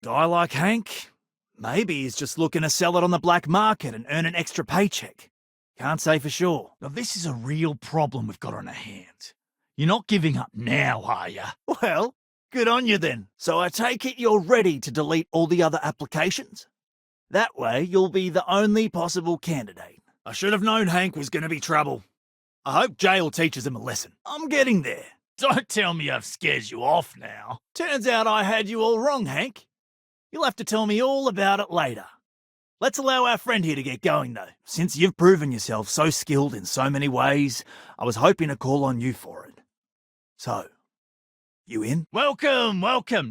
Guy like Hank? Maybe he's just looking to sell it on the black market and earn an extra paycheck. Can't say for sure. Now, this is a real problem we've got on our hands. You're not giving up now, are you? Well, good on you then. So I take it you're ready to delete all the other applications? That way you'll be the only possible candidate. I should have known Hank was going to be trouble. I hope jail teaches him a lesson. I'm getting there. Don't tell me I've scared you off now. Turns out I had you all wrong, Hank. You'll have to tell me all about it later. Let's allow our friend here to get going, though. Since you've proven yourself so skilled in so many ways, I was hoping to call on you for it. So, you in? Welcome.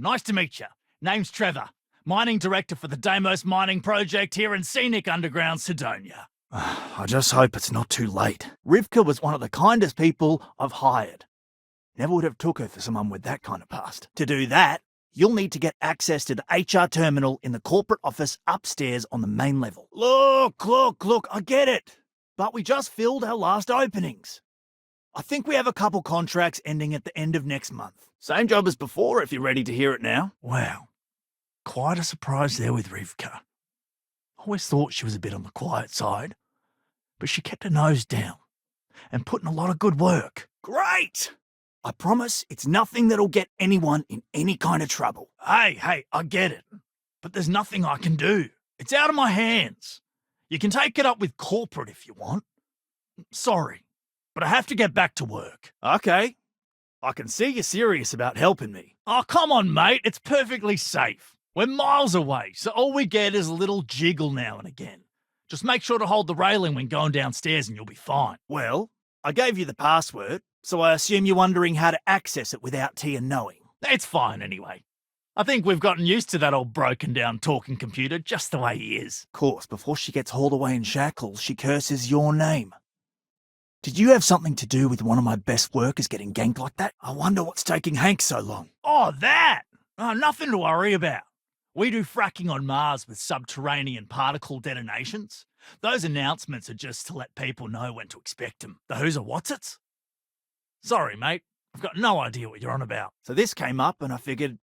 Nice to meet you. Name's Trevor, mining director for the Deimos mining project here in scenic underground Cydonia. I just hope it's not too late. Rivka was one of the kindest people I've hired. Never would have took her for someone with that kind of past. To do that, you'll need to get access to the HR terminal in the corporate office upstairs on the main level. Look, I get it. But we just filled our last openings. I think we have a couple contracts ending at the end of next month. Same job as before if you're ready to hear it now. Wow. Quite a surprise there with Rivka. Always thought she was a bit on the quiet side, but she kept her nose down and put in a lot of good work. Great! I promise it's nothing that'll get anyone in any kind of trouble. Hey, I get it. But there's nothing I can do. It's out of my hands. You can take it up with corporate if you want. Sorry, but I have to get back to work. Okay. I can see you're serious about helping me. Oh, come on, mate. It's perfectly safe. We're miles away, so all we get is a little jiggle now and again. Just make sure to hold the railing when going downstairs and you'll be fine. Well, I gave you the password, so I assume you're wondering how to access it without Tia knowing. It's fine anyway. I think we've gotten used to that old broken down talking computer just the way he is. Of course, before she gets hauled away in shackles, she curses your name. Did you have something to do with one of my best workers getting ganked like that? I wonder what's taking Hank so long. Oh, that! Oh, nothing to worry about. We do fracking on Mars with subterranean particle detonations. Those announcements are just to let people know when to expect them. The who's a what's-its? Sorry, mate. I've got no idea what you're on about. So this came up and I figured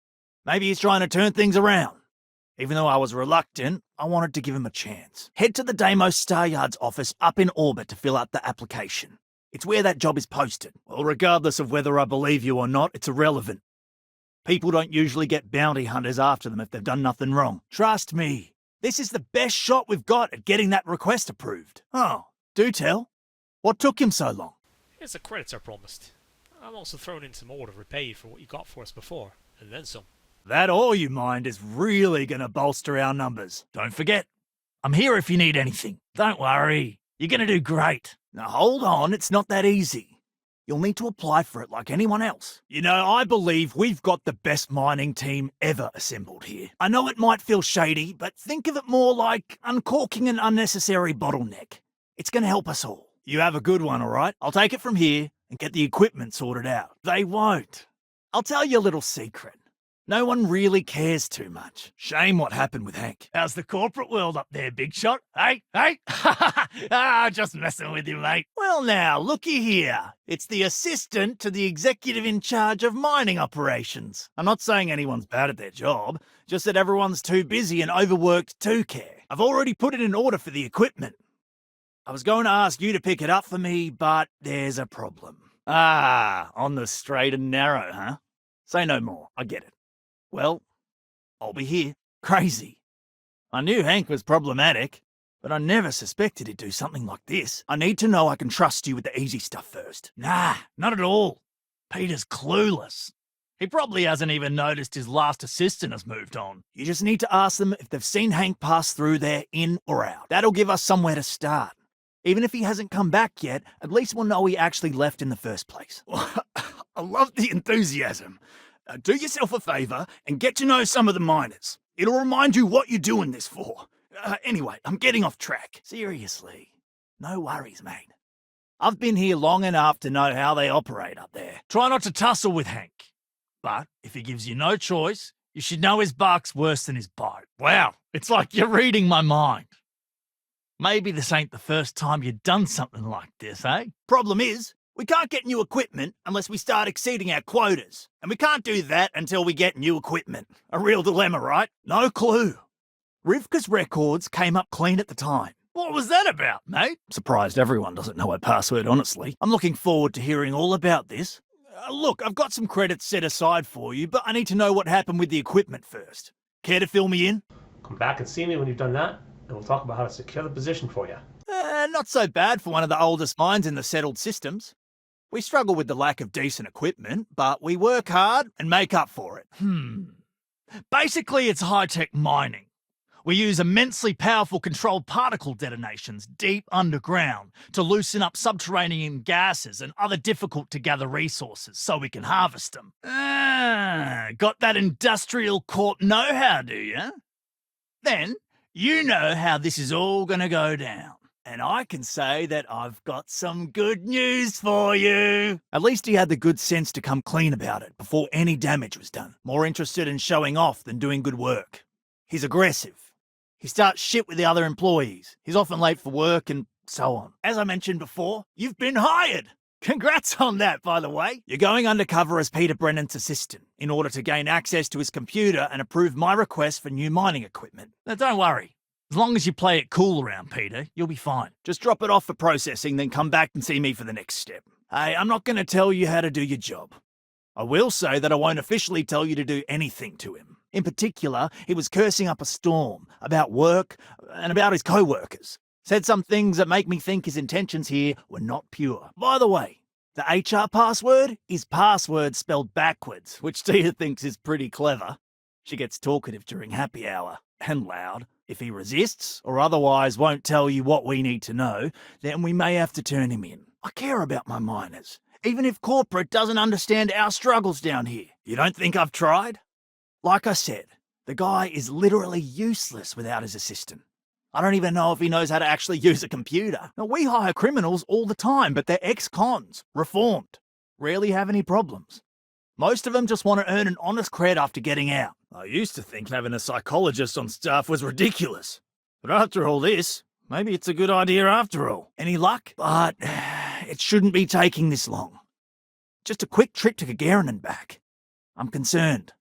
maybe he's trying to turn things around. Even though I was reluctant, I wanted to give him a chance. Head to the Deimos Star Yard's office up in orbit to fill out the application. It's where that job is posted. Well, regardless of whether I believe you or not, it's irrelevant. People don't usually get bounty hunters after them if they've done nothing wrong. Trust me, this is the best shot we've got at getting that request approved. Oh, do tell. What took him so long? It's the credits I promised. I'm also throwing in some more to repay you for what you got for us before, and then some. That all you mind is really gonna bolster our numbers. Don't forget, I'm here if you need anything. Don't worry, you're gonna do great. Now hold on, it's not that easy. You'll need to apply for it like anyone else. You know, I believe we've got the best mining team ever assembled here. I know it might feel shady, but think of it more like uncorking an unnecessary bottleneck. It's gonna help us all. You have a good one, all right? I'll take it from here and get the equipment sorted out. They won't. I'll tell you a little secret. No one really cares too much. Shame what happened with Hank. How's the corporate world up there, big shot? Hey? Just messing with you, mate. Well now, looky here. It's the assistant to the executive in charge of mining operations. I'm not saying anyone's bad at their job, just that everyone's too busy and overworked to care. I've already put it in order for the equipment. I was going to ask you to pick it up for me, but there's a problem. On the straight and narrow, huh? Say no more, I get it. Well, I'll be here. Crazy. I knew Hank was problematic, but I never suspected he'd do something like this. I need to know I can trust you with the easy stuff first. Nah, not at all. Peter's clueless. He probably hasn't even noticed his last assistant has moved on. You just need to ask them if they've seen Hank pass through there in or out. That'll give us somewhere to start. Even if he hasn't come back yet, at least we'll know he actually left in the first place. I love the enthusiasm. Do yourself a favour and get to know some of the miners. It'll remind you what you're doing this for. Anyway, I'm getting off track. Seriously, no worries, mate. I've been here long enough to know how they operate up there. Try not to tussle with Hank. But if he gives you no choice, you should know his bark's worse than his bite. Wow, it's like you're reading my mind. Maybe this ain't the first time you've done something like this, eh? Problem is, We can't get new equipment unless we start exceeding our quotas. And we can't do that until we get new equipment. A real dilemma, right? No clue. Rivka's records came up clean at the time. What was that about, mate? Surprised everyone doesn't know her password, honestly. I'm looking forward to hearing all about this. Look, I've got some credits set aside for you, but I need to know what happened with the equipment first. Care to fill me in? Come back and see me when you've done that, and we'll talk about how to secure the position for you. Not so bad for one of the oldest mines in the settled systems. We struggle with the lack of decent equipment, but we work hard and make up for it. Basically, it's high-tech mining. We use immensely powerful controlled particle detonations deep underground to loosen up subterranean gases and other difficult-to-gather resources so we can harvest them. Got that industrial corp know-how, do you? Then, you know how this is all going to go down. And I can say that I've got some good news for you. At least he had the good sense to come clean about it before any damage was done. More interested in showing off than doing good work. He's aggressive. He starts shit with the other employees. He's often late for work and so on. As I mentioned before, you've been hired. Congrats on that, by the way. You're going undercover as Peter Brennan's assistant in order to gain access to his computer and approve my request for new mining equipment. Now, don't worry. As long as you play it cool around Peter, you'll be fine. Just drop it off for processing, then come back and see me for the next step. Hey, I'm not going to tell you how to do your job. I will say that I won't officially tell you to do anything to him. In particular, he was cursing up a storm about work and about his co-workers. Said some things that make me think his intentions here were not pure. By the way, the HR password is password spelled backwards, which Tia thinks is pretty clever. She gets talkative during happy hour, and loud. If he resists, or otherwise won't tell you what we need to know, then we may have to turn him in. I care about my miners, even if corporate doesn't understand our struggles down here. You don't think I've tried? Like I said, the guy is literally useless without his assistant. I don't even know if he knows how to actually use a computer. Now, we hire criminals all the time, but they're ex-cons, reformed, rarely have any problems. Most of them just want to earn an honest cred after getting out. I used to think having a psychologist on staff was ridiculous. But after all this, maybe it's a good idea after all. Any luck? But it shouldn't be taking this long. Just a quick trip to Gagarin and back. I'm concerned.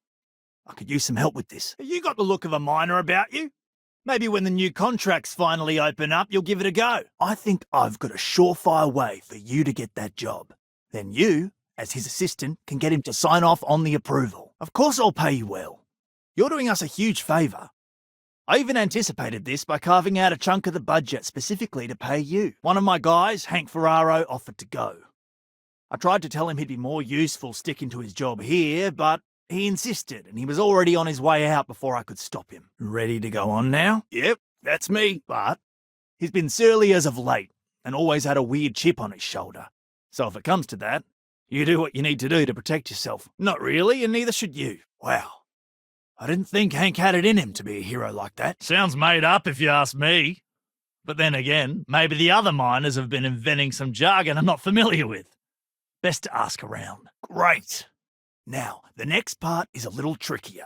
I could use some help with this. You got the look of a miner about you. Maybe when the new contracts finally open up, you'll give it a go. I think I've got a surefire way for you to get that job. Then you, as his assistant, can get him to sign off on the approval. Of course I'll pay you well. You're doing us a huge favour. I even anticipated this by carving out a chunk of the budget specifically to pay you. One of my guys, Hank Ferraro, offered to go. I tried to tell him he'd be more useful sticking to his job here, but he insisted, and he was already on his way out before I could stop him. Ready to go on now? Yep, that's me. But he's been surly as of late, and always had a weird chip on his shoulder. So if it comes to that, you do what you need to do to protect yourself. Not really, and neither should you. Wow. I didn't think Hank had it in him to be a hero like that. Sounds made up if you ask me. But then again, maybe the other miners have been inventing some jargon I'm not familiar with. Best to ask around. Great. Now, the next part is a little trickier.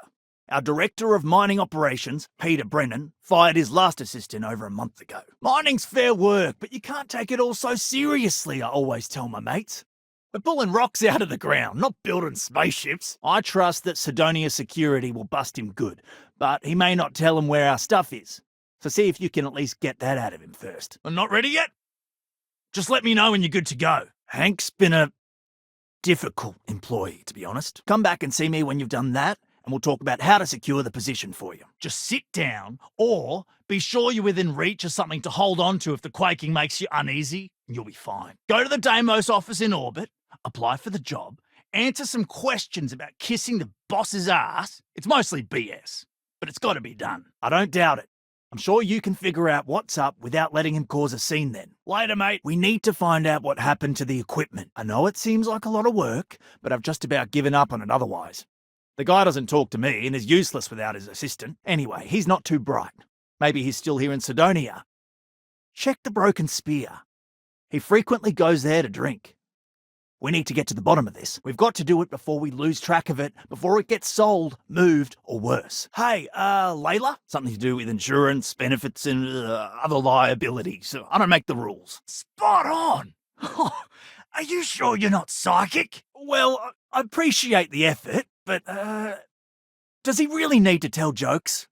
Our director of mining operations, Peter Brennan, fired his last assistant over a month ago. Mining's fair work, but you can't take it all so seriously, I always tell my mates. We're pulling rocks out of the ground, not building spaceships. I trust that Sidonia Security will bust him good, but he may not tell him where our stuff is. So see if you can at least get that out of him first. I'm not ready yet? Just let me know when you're good to go. Hank's been a difficult employee, to be honest. Come back and see me when you've done that, and we'll talk about how to secure the position for you. Just sit down, or be sure you're within reach of something to hold on to if the quaking makes you uneasy, and you'll be fine. Go to the Deimos office in orbit, apply for the job, answer some questions about kissing the boss's ass. It's mostly BS, but it's got to be done. I don't doubt it. I'm sure you can figure out what's up without letting him cause a scene then. Later, mate. We need to find out what happened to the equipment. I know it seems like a lot of work, but I've just about given up on it otherwise. The guy doesn't talk to me and is useless without his assistant. Anyway, he's not too bright. Maybe he's still here in Sidonia. Check the Broken Spear. He frequently goes there to drink. We need to get to the bottom of this. We've got to do it before we lose track of it, before it gets sold, moved, or worse. Hey, Layla? Something to do with insurance, benefits, and other liabilities. I don't make the rules. Spot on! Are you sure you're not psychic? Well, I appreciate the effort, but, does he really need to tell jokes?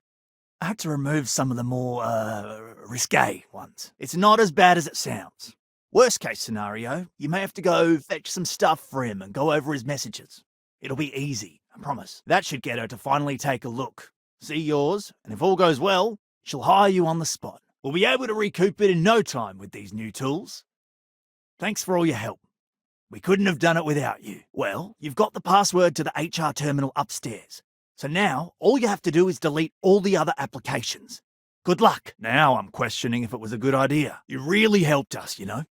I had to remove some of the more, risque ones. It's not as bad as it sounds. Worst case scenario, you may have to go fetch some stuff for him and go over his messages. It'll be easy, I promise. That should get her to finally take a look. See yours, and if all goes well, she'll hire you on the spot. We'll be able to recoup it in no time with these new tools. Thanks for all your help. We couldn't have done it without you. Well, you've got the password to the HR terminal upstairs. So now, all you have to do is delete all the other applications. Good luck. Now I'm questioning if it was a good idea. You really helped us, you know.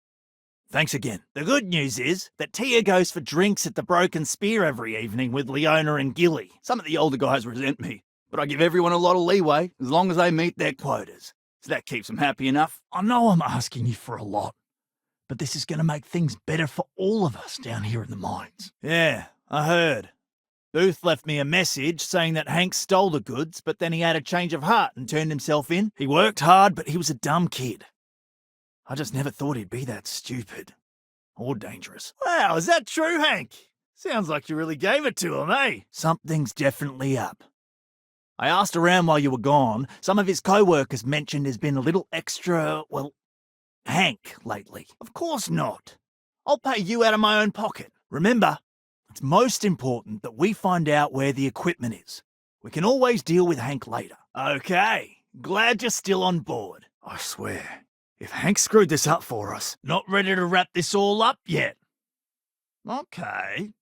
Thanks again. The good news is that Tia goes for drinks at the Broken Spear every evening with Leona and Gilly. Some of the older guys resent me, but I give everyone a lot of leeway as long as they meet their quotas. So that keeps them happy enough. I know I'm asking you for a lot, but this is going to make things better for all of us down here in the mines. Yeah, I heard. Booth left me a message saying that Hank stole the goods, but then he had a change of heart and turned himself in. He worked hard, but he was a dumb kid. I just never thought he'd be that stupid. Or dangerous. Wow, is that true, Hank? Sounds like you really gave it to him, eh? Something's definitely up. I asked around while you were gone. Some of his co-workers mentioned he's been a little extra, well, Hank lately. Of course not. I'll pay you out of my own pocket. Remember, it's most important that we find out where the equipment is. We can always deal with Hank later. Okay, glad you're still on board. I swear, if Hank screwed this up for us... Not ready to wrap this all up yet. Okay.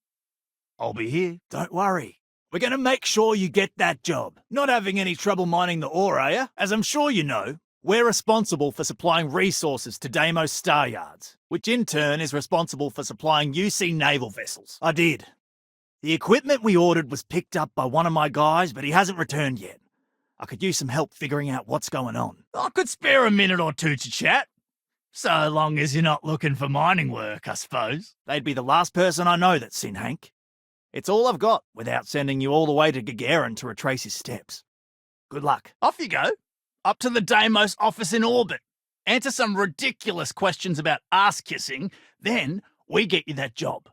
I'll be here. Don't worry. We're going to make sure you get that job. Not having any trouble mining the ore, are you? As I'm sure you know, we're responsible for supplying resources to Deimos Star Yards, which in turn is responsible for supplying UC naval vessels. I did. The equipment we ordered was picked up by one of my guys, but he hasn't returned yet. I could use some help figuring out what's going on. I could spare a minute or two to chat. So long as you're not looking for mining work, I suppose. They'd be the last person I know that's seen Hank. It's all I've got without sending you all the way to Gagarin to retrace his steps. Good luck. Off you go. Up to the Deimos office in orbit. Answer some ridiculous questions about ass-kissing, then we get you that job.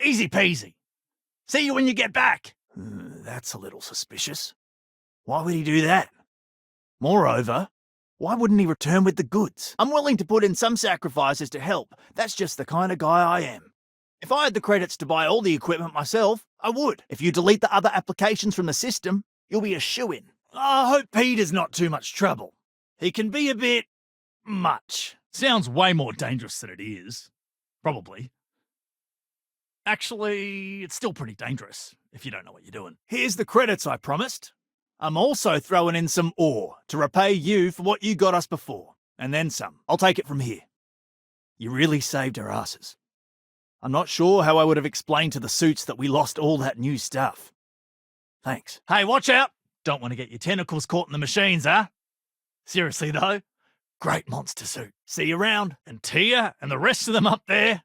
Easy peasy. See you when you get back. That's a little suspicious. Why would he do that? Moreover, why wouldn't he return with the goods? I'm willing to put in some sacrifices to help. That's just the kind of guy I am. If I had the credits to buy all the equipment myself, I would. If you delete the other applications from the system, you'll be a shoo-in. I hope Peter's not too much trouble. He can be a bit... much. Sounds way more dangerous than it is. Probably. Actually, it's still pretty dangerous if you don't know what you're doing. Here's the credits I promised. I'm also throwing in some ore to repay you for what you got us before. And then some. I'll take it from here. You really saved our asses. I'm not sure how I would have explained to the suits that we lost all that new stuff. Thanks. Hey, watch out! Don't want to get your tentacles caught in the machines, huh? Seriously, though, great monster suit. See you around. And Tia and the rest of them up there,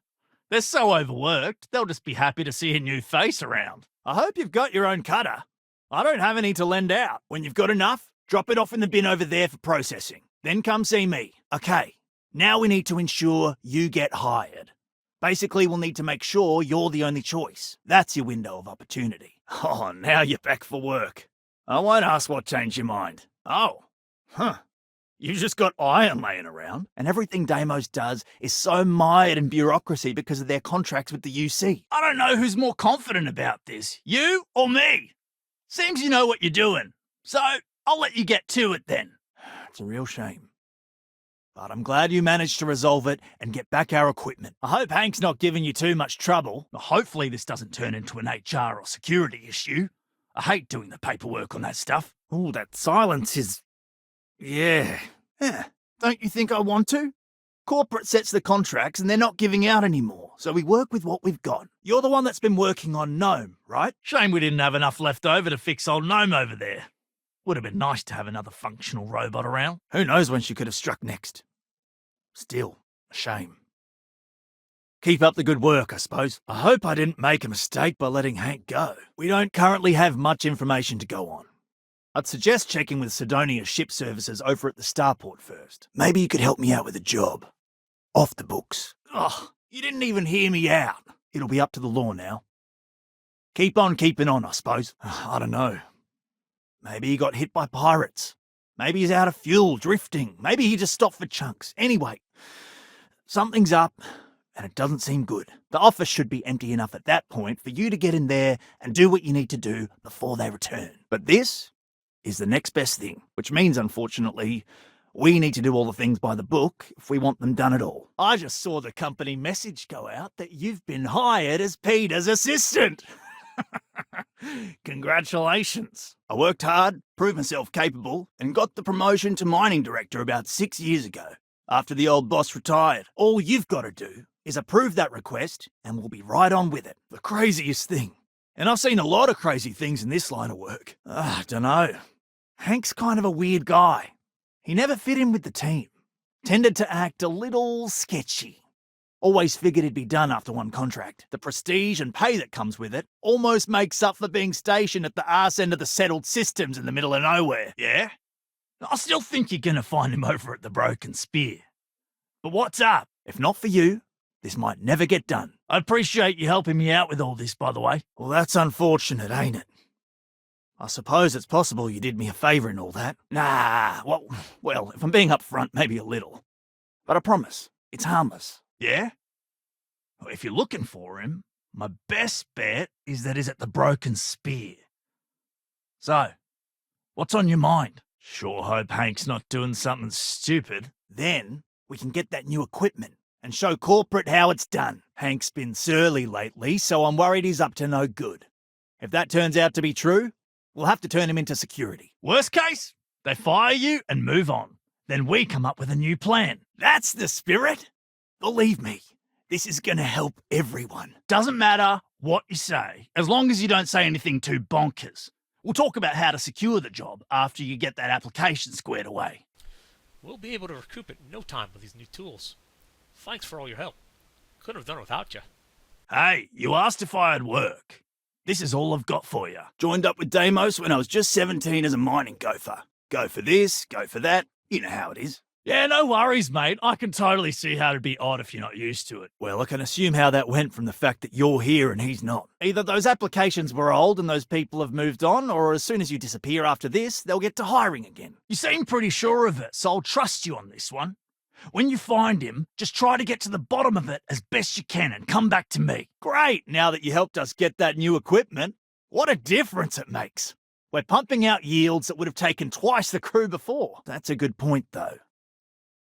they're so overworked, they'll just be happy to see a new face around. I hope you've got your own cutter. I don't have any to lend out. When you've got enough, drop it off in the bin over there for processing. Then come see me. Okay, now we need to ensure you get hired. Basically, we'll need to make sure you're the only choice. That's your window of opportunity. Oh, now you're back for work. I won't ask what changed your mind. Oh, huh. You just got iron laying around, and everything Deimos does is so mired in bureaucracy because of their contracts with the UC. I don't know who's more confident about this, you or me. Seems you know what you're doing, so I'll let you get to it then. It's a real shame. But I'm glad you managed to resolve it and get back our equipment. I hope Hank's not giving you too much trouble. Hopefully this doesn't turn into an HR or security issue. I hate doing the paperwork on that stuff. Ooh, that silence is... Yeah. Don't you think I want to? Corporate sets the contracts and they're not giving out anymore, so we work with what we've got. You're the one that's been working on Gnome, right? Shame we didn't have enough left over to fix old Gnome over there. Would have been nice to have another functional robot around. Who knows when she could have struck next. Still, a shame. Keep up the good work, I suppose. I hope I didn't make a mistake by letting Hank go. We don't currently have much information to go on. I'd suggest checking with Sidonia's ship services over at the starport first. Maybe you could help me out with a job. Off the books. Ugh, You didn't even hear me out. It'll be up to the law now. Keep on keeping on, I suppose. I don't know. Maybe he got hit by pirates. Maybe he's out of fuel, drifting. Maybe he just stopped for chunks. Anyway, something's up, and it doesn't seem good. The office should be empty enough at that point for you to get in there and do what you need to do before they return. But this is the next best thing, which means, unfortunately, we need to do all the things by the book if we want them done at all. I just saw the company message go out that you've been hired as Peter's assistant. Congratulations. I worked hard, proved myself capable, and got the promotion to mining director about 6 years ago, after the old boss retired. All you've got to do is approve that request, and we'll be right on with it. The craziest thing. And I've seen a lot of crazy things in this line of work. Dunno. Hank's kind of a weird guy. He never fit in with the team. Tended to act a little sketchy. Always figured he'd be done after one contract. The prestige and pay that comes with it almost makes up for being stationed at the arse end of the settled systems in the middle of nowhere. Yeah? I still think you're going to find him over at the Broken Spear. But what's up? If not for you, this might never get done. I appreciate you helping me out with all this, by the way. Well, that's unfortunate, ain't it? I suppose it's possible you did me a favour in all that. Nah, well, if I'm being upfront, maybe a little. But I promise, it's harmless. Yeah? Well, if you're looking for him, my best bet is that he's at the Broken Spear. So, what's on your mind? Sure hope Hank's not doing something stupid. Then we can get that new equipment and show corporate how it's done. Hank's been surly lately, so I'm worried he's up to no good. If that turns out to be true, we'll have to turn him into security. Worst case, they fire you and move on. Then we come up with a new plan. That's the spirit. Believe me, this is going to help everyone. Doesn't matter what you say, as long as you don't say anything too bonkers. We'll talk about how to secure the job after you get that application squared away. We'll be able to recoup it in no time with these new tools. Thanks for all your help. Couldn't have done it without you. Hey, you asked if I had work. This is all I've got for you. Joined up with Deimos when I was just 17 as a mining gopher. Go for this, go for that. You know how it is. Yeah, no worries, mate. I can totally see how it'd be odd if you're not used to it. Well, I can assume how that went from the fact that you're here and he's not. Either those applications were old and those people have moved on, or as soon as you disappear after this, they'll get to hiring again. You seem pretty sure of it, so I'll trust you on this one. When you find him, just try to get to the bottom of it as best you can and come back to me. Great, now that you helped us get that new equipment. What a difference it makes. We're pumping out yields that would have taken twice the crew before. That's a good point, though.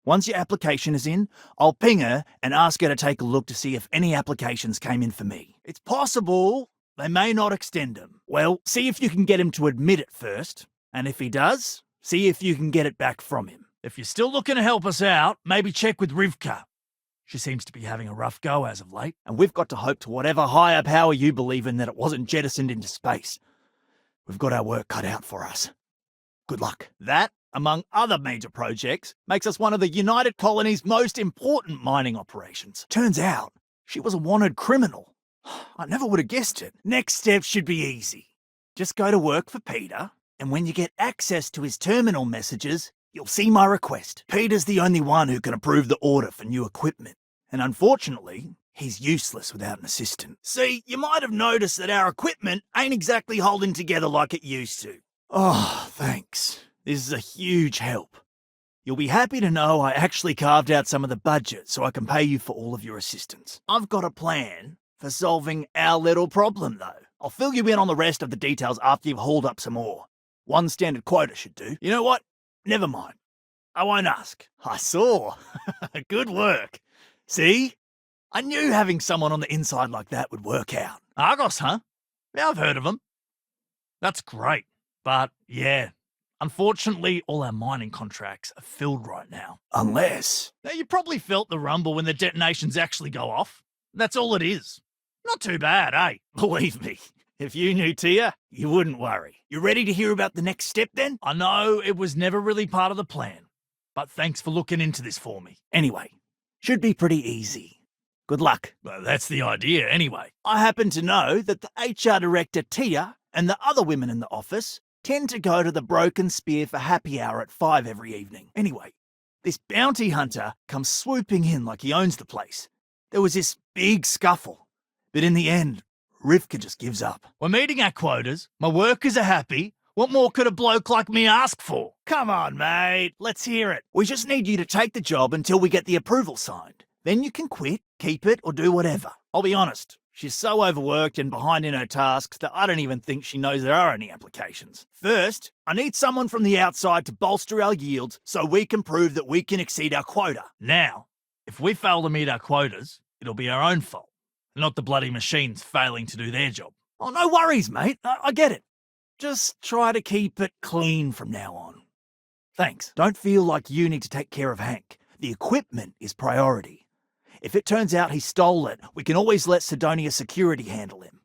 Once your application is in, I'll ping her and ask her to take a look to see if any applications came in for me. It's possible they may not extend them. Well, see if you can get him to admit it first, and if he does, see if you can get it back from him. If you're still looking to help us out, maybe check with Rivka. She seems to be having a rough go as of late. And we've got to hope to whatever higher power you believe in that it wasn't jettisoned into space. We've got our work cut out for us. Good luck. That, among other major projects, makes us one of the United Colony's most important mining operations. Turns out, she was a wanted criminal. I never would have guessed it. Next step should be easy. Just go to work for Peter, and when you get access to his terminal messages, you'll see my request. Peter's the only one who can approve the order for new equipment, and unfortunately, he's useless without an assistant. See, you might have noticed that our equipment ain't exactly holding together like it used to. Oh, thanks. This is a huge help. You'll be happy to know I actually carved out some of the budget so I can pay you for all of your assistance. I've got a plan for solving our little problem, though. I'll fill you in on the rest of the details after you've hauled up some more. One standard quota should do. You know what? Never mind. I won't ask. I saw. Good work. See? I knew having someone on the inside like that would work out. Argos, huh? Yeah, I've heard of them. That's great. But, yeah, unfortunately, all our mining contracts are filled right now. Unless... Now, you probably felt the rumble when the detonations actually go off. That's all it is. Not too bad, eh? Believe me, if you knew Tia, you wouldn't worry. You ready to hear about the next step then? I know it was never really part of the plan, but thanks for looking into this for me. Anyway, should be pretty easy. Good luck. Well, that's the idea anyway. I happen to know that the HR director, Tia, and the other women in the office tend to go to the Broken Spear for happy hour at 5 every evening. Anyway, this bounty hunter comes swooping in like he owns the place. There was this big scuffle. But in the end, Rivka just gives up. We're meeting our quotas, my workers are happy. What more could a bloke like me ask for? Come on, mate. Let's hear it. We just need you to take the job until we get the approval signed. Then you can quit, keep it, or do whatever. I'll be honest, she's so overworked and behind in her tasks that I don't even think she knows there are any applications. First, I need someone from the outside to bolster our yields so we can prove that we can exceed our quota. Now, if we fail to meet our quotas, it'll be our own fault, not the bloody machines failing to do their job. Oh, no worries, mate. I get it. Just try to keep it clean from now on. Thanks. Don't feel like you need to take care of Hank. The equipment is priority. If it turns out he stole it, we can always let Sidonia Security handle him.